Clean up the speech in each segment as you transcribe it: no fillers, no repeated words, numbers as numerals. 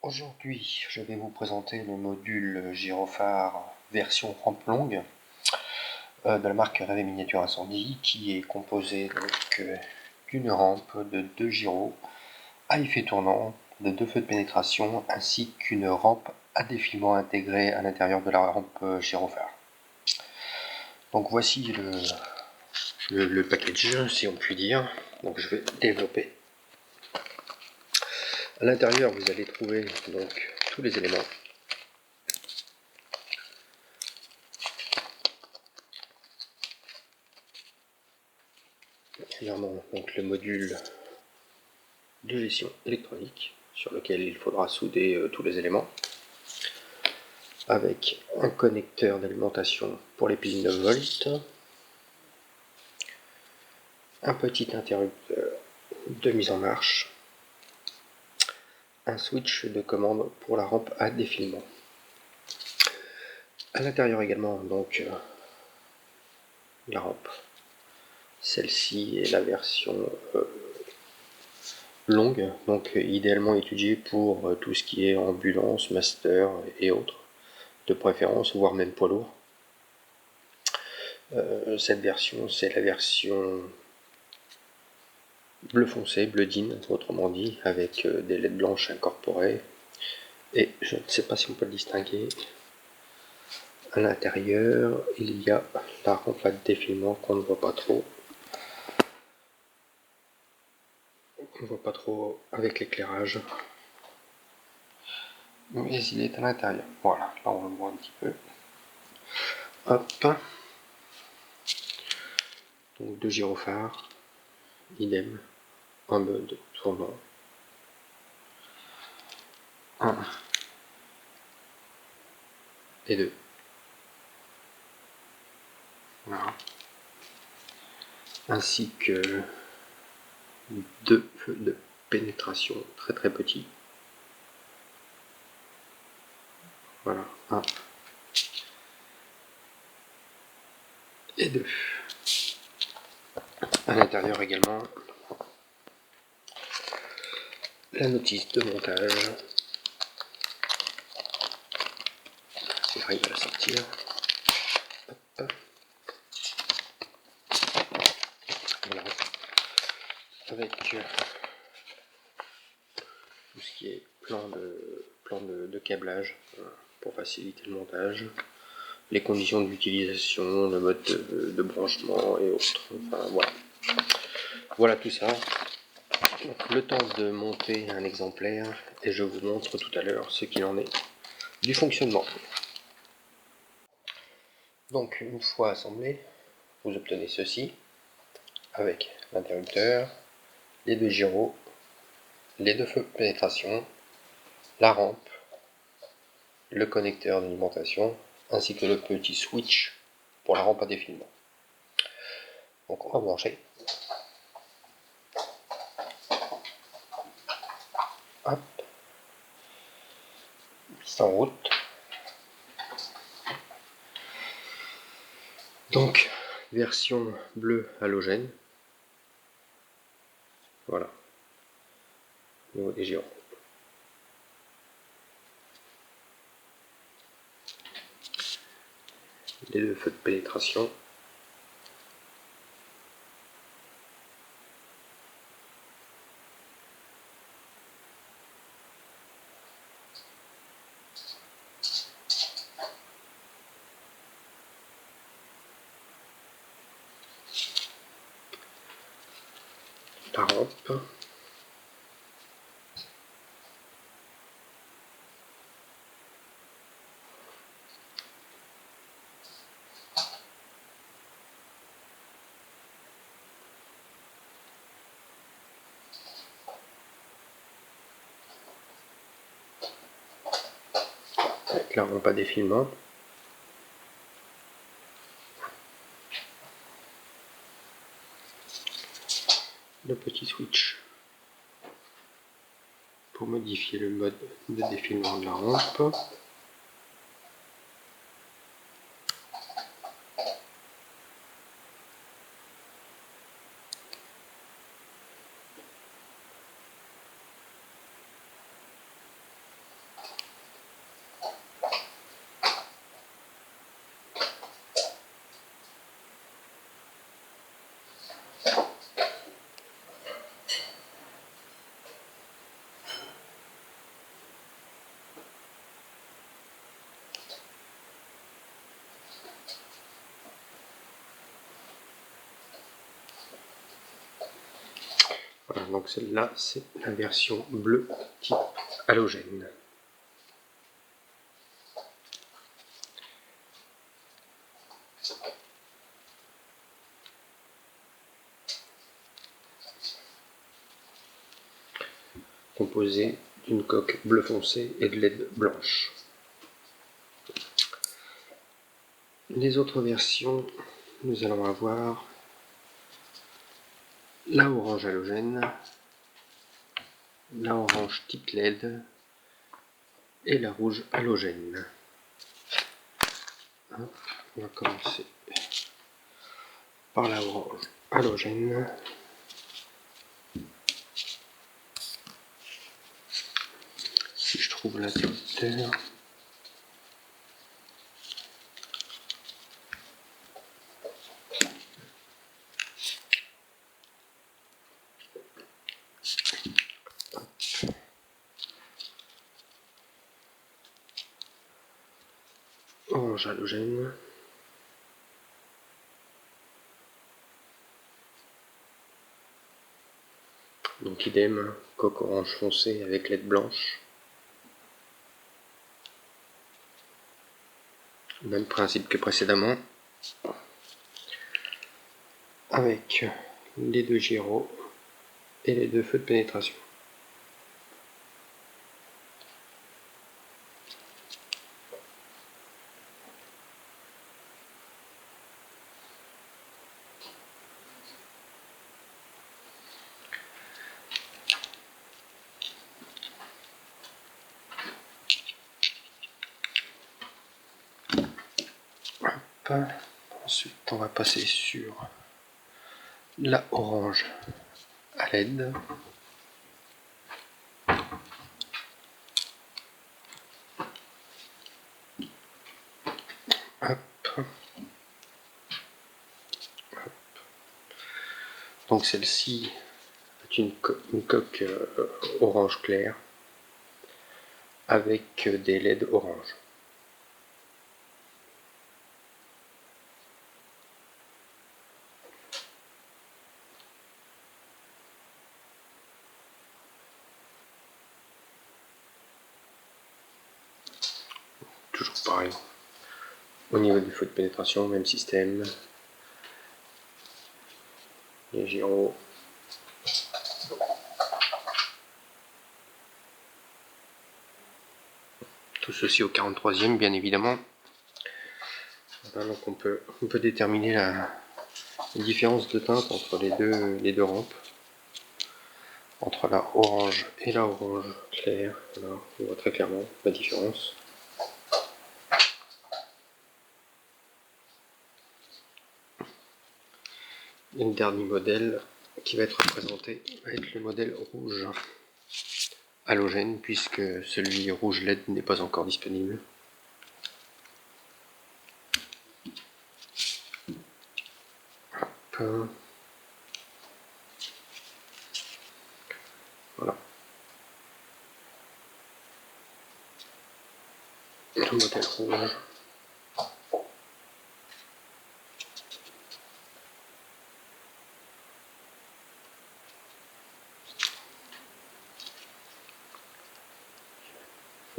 Aujourd'hui, je vais vous présenter le module gyrophare version rampe longue de la marque Rêve Miniature Incendie, qui est composé d'une rampe de 2 gyros à effet tournant, de 2 feux de pénétration, ainsi qu'une rampe à défilement intégrée à l'intérieur de la rampe gyrophare. Donc voici le package, si on peut dire. Donc je vais développer. À l'intérieur, vous allez trouver donc tous les éléments. Premièrement, donc le module de gestion électronique sur lequel il faudra souder tous les éléments, avec un connecteur d'alimentation pour les piles 9 volts, un petit interrupteur de mise en marche, un switch de commande pour la rampe à défilement. À l'intérieur également, donc la rampe. Celle-ci est la version longue, donc idéalement étudiée pour tout ce qui est ambulance, master et autres, de préférence, voire même poids lourd. Cette version, c'est la version bleu foncé, bleu din, autrement dit, avec des LED blanches incorporées. Et je ne sais pas si on peut le distinguer. À l'intérieur, il y a la rampe à défilement qu'on ne voit pas trop. On ne voit pas trop avec l'éclairage. Mais il est à l'intérieur. Voilà, là on le voit un petit peu. Hop. Donc 2 gyrophares, idem, un mode tournant. 1 et 2. Voilà. Ainsi que 2 feux de pénétration très très petits. Voilà, 1 et 2. À l'intérieur également, la notice de montage. Si j'arrive à la sortir. Hop. Voilà. Avec tout ce qui est plan de câblage pour faciliter le montage, les conditions d'utilisation, le mode de branchement et autres. Enfin voilà. Voilà tout ça. Donc, le temps de monter un exemplaire et je vous montre tout à l'heure ce qu'il en est du fonctionnement. Donc une fois assemblé, vous obtenez ceci avec l'interrupteur, les 2 gyros, les 2 feux de pénétration, la rampe, le connecteur d'alimentation ainsi que le petit switch pour la rampe à défilement. Donc on va brancher. Hop. Mise en route. Donc version bleu halogène. Voilà. Au niveau des gyros. Les 2 feux de pénétration. La rampe. Avec la rampe à défilement. Le petit switch pour modifier le mode de défilement de la rampe. Voilà, donc celle-là, c'est la version bleue type halogène. Composée d'une coque bleu foncé et de LED blanche. Les autres versions, nous allons avoir la orange halogène, la orange type LED et la rouge halogène. Hop, on va commencer par la orange halogène. Si je trouve l'interrupteur. Orange halogène. Donc idem, coque orange foncé avec LED blanche. Même principe que précédemment. Avec les deux gyros et les deux feux de pénétration. Ensuite, on va passer sur la orange à LED. Hop. Donc celle-ci est une coque orange clair avec des LED orange. Toujours pareil. Au niveau du feu de pénétration, même système. Les gyros. Tout ceci au 43e, bien évidemment. Voilà, donc on peut déterminer la différence de teinte entre les deux rampes. Entre la orange et la orange claire. Voilà, on voit très clairement la différence. Et le dernier modèle qui va être représenté va être le modèle rouge halogène, puisque celui rouge LED n'est pas encore disponible. Hop. Voilà. Le modèle rouge.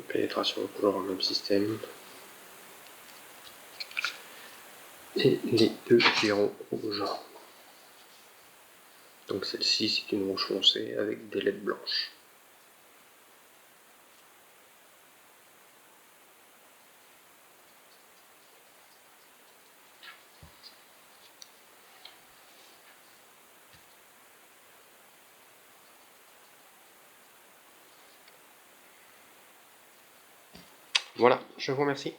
Pénétration, toujours le même système. Et les deux gyros rouges. Donc celle-ci c'est une rouge foncée avec des LED blanches. Voilà, je vous remercie.